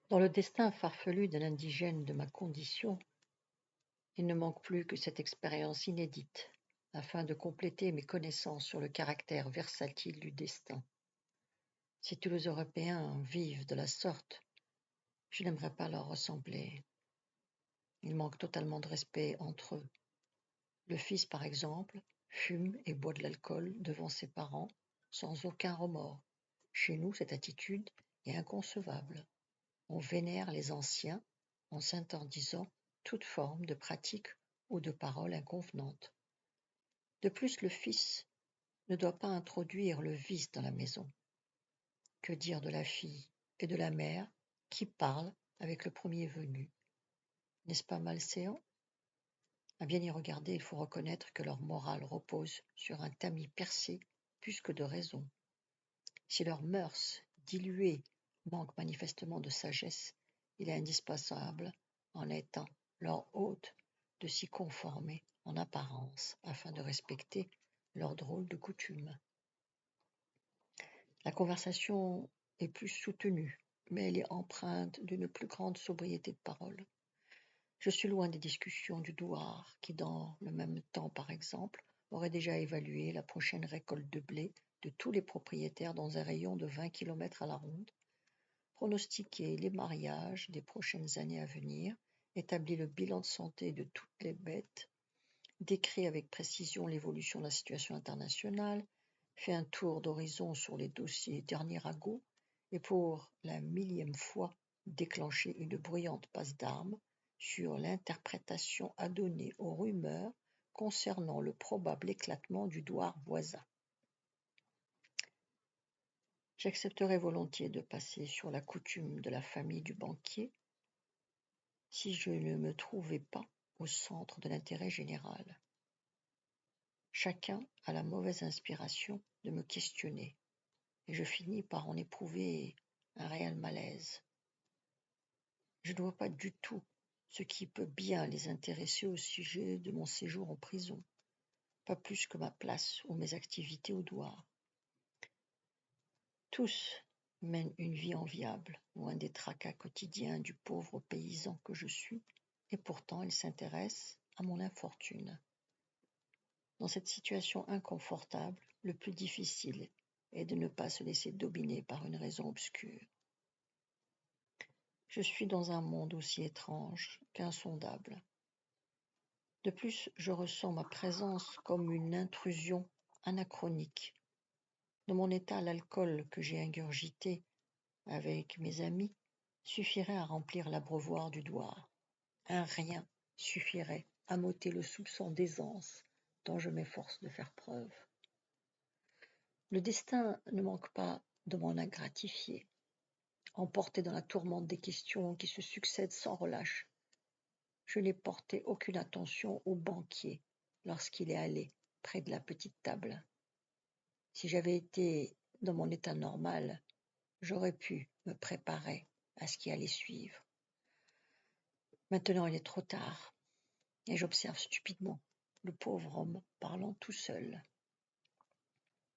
Dans le destin farfelu d'un indigène de ma condition, il ne manque plus que cette expérience inédite, afin de compléter mes connaissances sur le caractère versatile du destin. Si tous les Européens vivent de la sorte, je n'aimerais pas leur ressembler. Il manque totalement de respect entre eux. Le fils, par exemple, fume et boit de l'alcool devant ses parents, sans aucun remords. Chez nous, cette attitude est inconcevable. On vénère les anciens en s'interdisant toute forme de pratique ou de parole inconvenante. De plus, le fils ne doit pas introduire le vice dans la maison. Que dire de la fille et de la mère qui parlent avec le premier venu? N'est-ce pas malséant? À bien y regarder, il faut reconnaître que leur morale repose sur un tamis percé plus que de raison. Si leurs mœurs diluées manquent manifestement de sagesse, il est indispensable, en étant leur hôte, de s'y conformer en apparence afin de respecter leurs drôles de coutumes. La conversation est plus soutenue, mais elle est empreinte d'une plus grande sobriété de parole. Je suis loin des discussions du douar qui, dans le même temps par exemple, aurait déjà évalué la prochaine récolte de blé de tous les propriétaires dans un rayon de 20 km à la ronde, pronostiqué les mariages des prochaines années à venir, établi le bilan de santé de toutes les bêtes, décrit avec précision l'évolution de la situation internationale, fait un tour d'horizon sur les dossiers derniers ragots et pour la 1000e fois déclenché une bruyante passe d'armes sur l'interprétation à donner aux rumeurs concernant le probable éclatement du douar voisin. J'accepterais volontiers de passer sur la coutume de la famille du banquier si je ne me trouvais pas au centre de l'intérêt général. Chacun a la mauvaise inspiration de me questionner, et je finis par en éprouver un réel malaise. Je ne vois pas du tout ce qui peut bien les intéresser au sujet de mon séjour en prison, pas plus que ma place ou mes activités au douar. Tous mènent une vie enviable, loin des tracas quotidiens du pauvre paysan que je suis, et pourtant ils s'intéressent à mon infortune. Dans cette situation inconfortable, le plus difficile est de ne pas se laisser dominer par une raison obscure. Je suis dans un monde aussi étrange qu'insondable. De plus, je ressens ma présence comme une intrusion anachronique. De mon état, l'alcool que j'ai ingurgité avec mes amis suffirait à remplir l'abreuvoir du douar. Un rien suffirait à m'ôter le soupçon d'aisance dont je m'efforce de faire preuve. Le destin ne manque pas de m'en gratifier. Emporté dans la tourmente des questions qui se succèdent sans relâche, je n'ai porté aucune attention au banquier lorsqu'il est allé près de la petite table. Si j'avais été dans mon état normal, j'aurais pu me préparer à ce qui allait suivre. Maintenant, il est trop tard, et j'observe stupidement le pauvre homme parlant tout seul.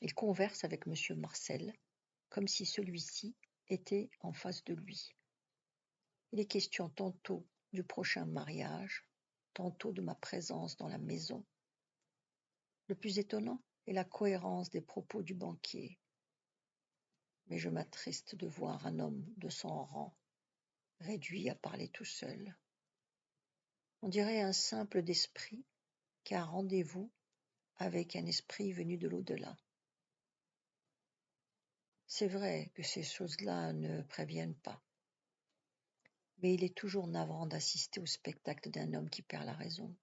Il converse avec M. Marcel, comme si celui-ci était en face de lui. Il est question tantôt du prochain mariage, tantôt de ma présence dans la maison. Le plus étonnant est la cohérence des propos du banquier. Mais je m'attriste de voir un homme de son rang réduit à parler tout seul. On dirait un simple d'esprit qui a rendez-vous avec un esprit venu de l'au-delà. C'est vrai que ces choses-là ne préviennent pas, mais il est toujours navrant d'assister au spectacle d'un homme qui perd la raison.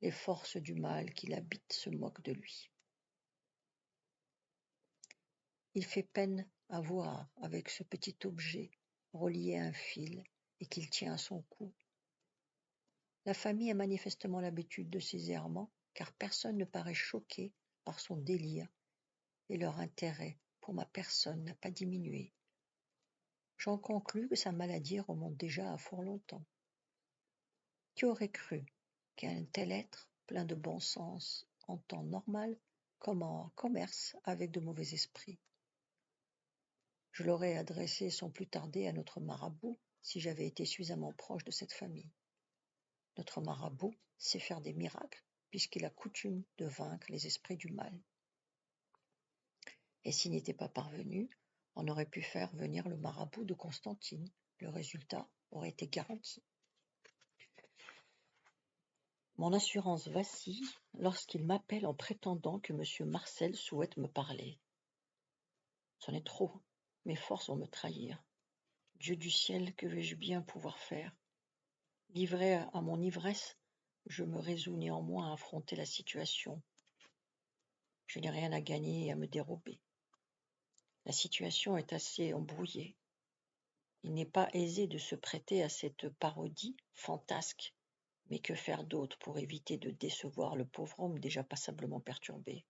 Les forces du mal qui l'habitent se moquent de lui. Il fait peine à voir avec ce petit objet relié à un fil et qu'il tient à son cou. La famille a manifestement l'habitude de ces errements, car personne ne paraît choqué par son délire et leur intérêt pour ma personne n'a pas diminué. J'en conclus que sa maladie remonte déjà à fort longtemps. Qui aurait cru qu'un tel être, plein de bon sens en temps normal, commerce avec de mauvais esprits? Je l'aurais adressé sans plus tarder à notre marabout si j'avais été suffisamment proche de cette famille. Notre marabout sait faire des miracles puisqu'il a coutume de vaincre les esprits du mal. Et s'il n'était pas parvenu, on aurait pu faire venir le marabout de Constantine. Le résultat aurait été garanti. Mon assurance vacille lorsqu'il m'appelle en prétendant que M. Marcel souhaite me parler. C'en est trop, mes forces vont me trahir. Dieu du ciel, que vais-je bien pouvoir faire? Livré à mon ivresse, je me résous néanmoins à affronter la situation. Je n'ai rien à gagner et à me dérober. La situation est assez embrouillée. Il n'est pas aisé de se prêter à cette parodie fantasque, mais que faire d'autre pour éviter de décevoir le pauvre homme déjà passablement perturbé?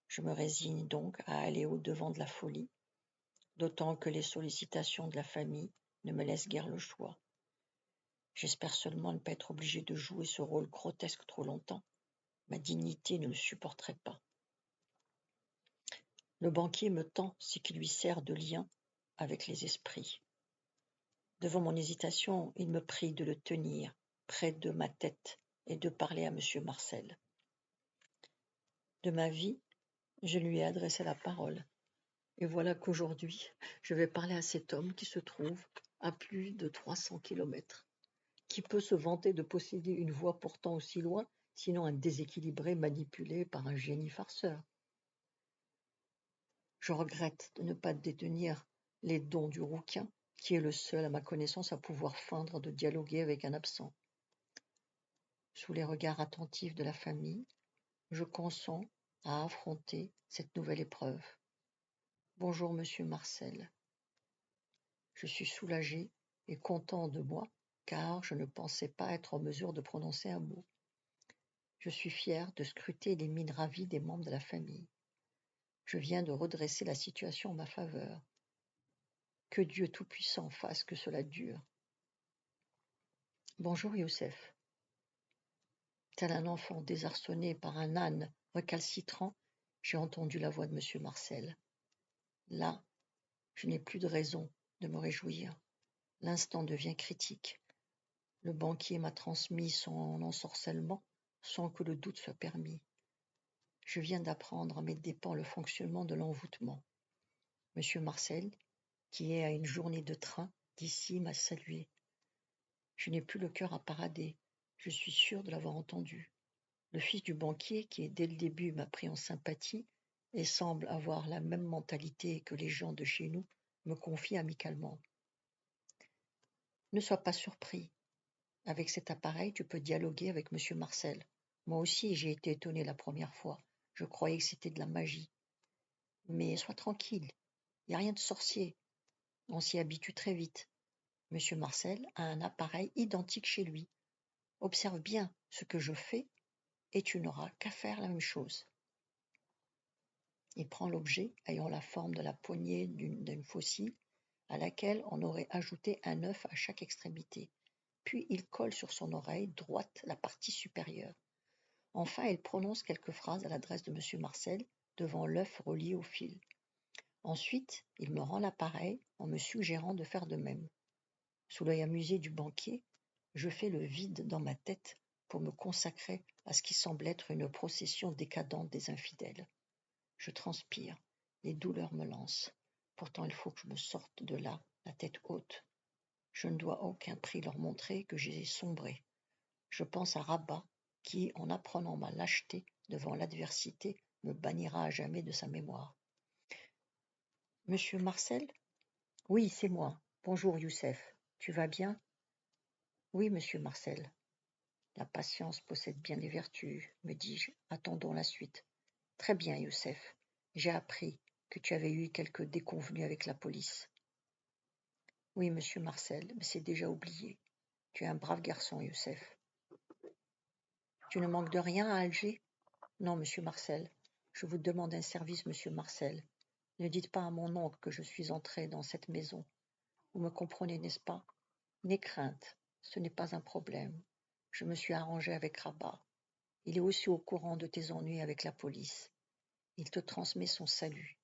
Je me résigne donc à aller au-devant de la folie, d'autant que les sollicitations de la famille ne me laissent guère le choix. J'espère seulement ne pas être obligé de jouer ce rôle grotesque trop longtemps. Ma dignité ne le supporterait pas. Le banquier me tend ce qui lui sert de lien avec les esprits. Devant mon hésitation, il me prie de le tenir près de ma tête et de parler à M. Marcel. De ma vie, je lui ai adressé la parole. Et voilà qu'aujourd'hui, je vais parler à cet homme qui se trouve à plus de 300 kilomètres. Qui peut se vanter de posséder une voix pourtant aussi loin, sinon un déséquilibré manipulé par un génie farceur? Je regrette de ne pas détenir les dons du rouquin, qui est le seul, à ma connaissance, à pouvoir feindre de dialoguer avec un absent. Sous les regards attentifs de la famille, je consens à affronter cette nouvelle épreuve. Bonjour, monsieur Marcel. Je suis soulagé et content de moi, car je ne pensais pas être en mesure de prononcer un mot. Je suis fier de scruter les mines ravies des membres de la famille. Je viens de redresser la situation en ma faveur. Que Dieu Tout-Puissant fasse que cela dure. Bonjour Youssef. Tel un enfant désarçonné par un âne recalcitrant, j'ai entendu la voix de monsieur Marcel. Là, je n'ai plus de raison de me réjouir. L'instant devient critique. Le banquier m'a transmis son ensorcellement sans que le doute soit permis. Je viens d'apprendre à mes dépens le fonctionnement de l'envoûtement. Monsieur Marcel, qui est à une journée de train d'ici, m'a salué. Je n'ai plus le cœur à parader. Je suis sûr de l'avoir entendu. Le fils du banquier, qui dès le début m'a pris en sympathie et semble avoir la même mentalité que les gens de chez nous, me confie amicalement. Ne sois pas surpris. Avec cet appareil, tu peux dialoguer avec monsieur Marcel. Moi aussi, j'ai été étonné la première fois. Je croyais que c'était de la magie. Mais sois tranquille. Il n'y a rien de sorcier. On s'y habitue très vite. Monsieur Marcel a un appareil identique chez lui. Observe bien ce que je fais et tu n'auras qu'à faire la même chose. Il prend l'objet ayant la forme de la poignée d'une faucille à laquelle on aurait ajouté un œuf à chaque extrémité. Puis il colle sur son oreille droite la partie supérieure. Enfin, il prononce quelques phrases à l'adresse de monsieur Marcel devant l'œuf relié au fil. Ensuite, il me rend l'appareil en me suggérant de faire de même. Sous l'œil amusé du banquier, je fais le vide dans ma tête pour me consacrer à ce qui semble être une procession décadente des infidèles. Je transpire, les douleurs me lancent. Pourtant, il faut que je me sorte de là, la tête haute. Je ne dois à aucun prix leur montrer que j'ai sombré. Je pense à Rabat, qui, en apprenant ma lâcheté devant l'adversité, me bannira à jamais de sa mémoire. Monsieur Marcel? Oui, c'est moi. Bonjour, Youssef. Tu vas bien? Oui, monsieur Marcel. La patience possède bien des vertus, me dis-je. Attendons la suite. Très bien, Youssef. J'ai appris que tu avais eu quelques déconvenues avec la police. Oui, monsieur Marcel, mais c'est déjà oublié. Tu es un brave garçon, Youssef. Tu ne manques de rien à Alger? Non, monsieur Marcel. Je vous demande un service, monsieur Marcel. Ne dites pas à mon oncle que je suis entré dans cette maison. Vous me comprenez, n'est-ce pas? N'aie crainte, ce n'est pas un problème. Je me suis arrangé avec Rabat. Il est aussi au courant de tes ennuis avec la police. Il te transmet son salut.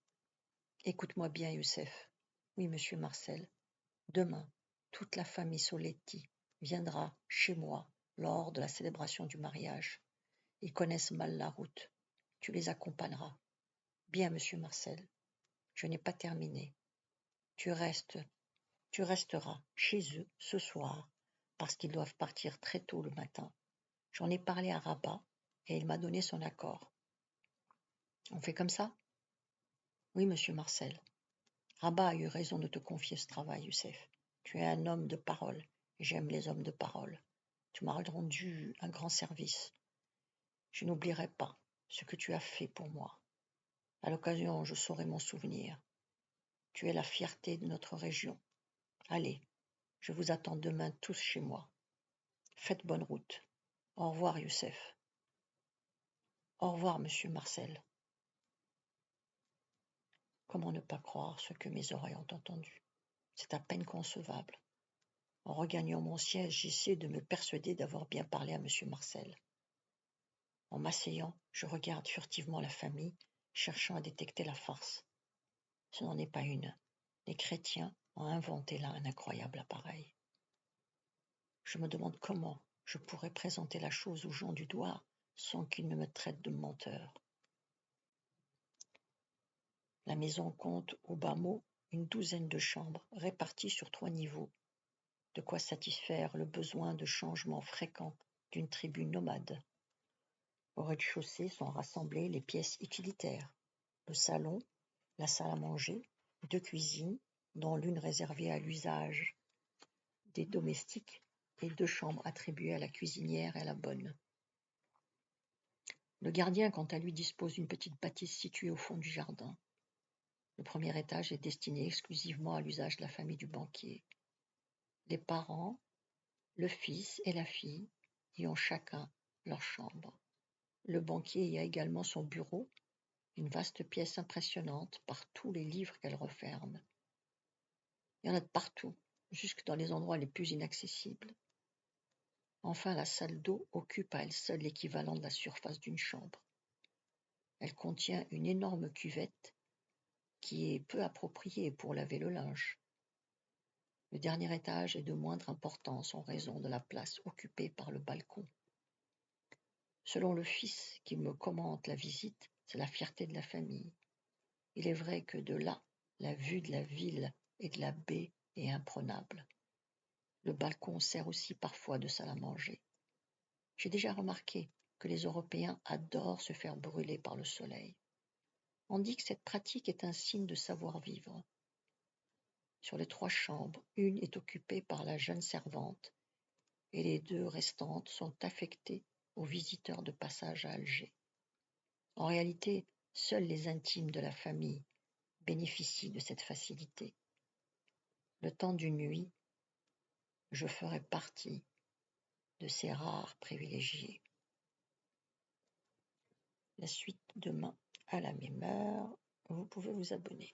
Écoute-moi bien, Youssef. Oui, monsieur Marcel. Demain, toute la famille Soletti viendra chez moi lors de la célébration du mariage. Ils connaissent mal la route. Tu les accompagneras. Bien, monsieur Marcel. Je n'ai pas terminé. Tu resteras chez eux ce soir parce qu'ils doivent partir très tôt le matin. J'en ai parlé à Rabat et il m'a donné son accord. On fait comme ça? Oui, monsieur Marcel. Rabat a eu raison de te confier ce travail, Youssef. Tu es un homme de parole et j'aime les hommes de parole. Tu m'as rendu un grand service. Je n'oublierai pas ce que tu as fait pour moi. À l'occasion, je saurai m'en souvenir. Tu es la fierté de notre région. Allez, je vous attends demain tous chez moi. Faites bonne route. Au revoir, Youssef. Au revoir, monsieur Marcel. Comment ne pas croire ce que mes oreilles ont entendu? C'est à peine concevable. En regagnant mon siège, j'essaie de me persuader d'avoir bien parlé à monsieur Marcel. En m'asseyant, je regarde furtivement la famille, cherchant à détecter la farce. Ce n'en est pas une. Les chrétiens ont inventé là un incroyable appareil. Je me demande comment je pourrais présenter la chose aux gens du doigt sans qu'ils ne me traitent de menteur. La maison compte au bas mot une douzaine de chambres réparties sur 3 niveaux, de quoi satisfaire le besoin de changement fréquent d'une tribu nomade. Au rez-de-chaussée sont rassemblées les pièces utilitaires, le salon, la salle à manger, 2 cuisines, dont l'une réservée à l'usage des domestiques et 2 chambres attribuées à la cuisinière et à la bonne. Le gardien, quant à lui, dispose d'une petite bâtisse située au fond du jardin. Le premier étage est destiné exclusivement à l'usage de la famille du banquier. Les parents, le fils et la fille y ont chacun leur chambre. Le banquier y a également son bureau, une vaste pièce impressionnante par tous les livres qu'elle referme. Il y en a de partout, jusque dans les endroits les plus inaccessibles. Enfin, la salle d'eau occupe à elle seule l'équivalent de la surface d'une chambre. Elle contient une énorme cuvette qui est peu appropriée pour laver le linge. Le dernier étage est de moindre importance en raison de la place occupée par le balcon. Selon le fils qui me commente la visite, c'est la fierté de la famille. Il est vrai que de là, la vue de la ville et de la baie est imprenable. Le balcon sert aussi parfois de salle à manger. J'ai déjà remarqué que les Européens adorent se faire brûler par le soleil. On dit que cette pratique est un signe de savoir-vivre. Sur les 3 chambres, une est occupée par la jeune servante et les 2 restantes sont affectées aux visiteurs de passage à Alger. En réalité, seuls les intimes de la famille bénéficient de cette facilité. Le temps d'une nuit, je ferai partie de ces rares privilégiés. La suite demain à la même heure. Vous pouvez vous abonner.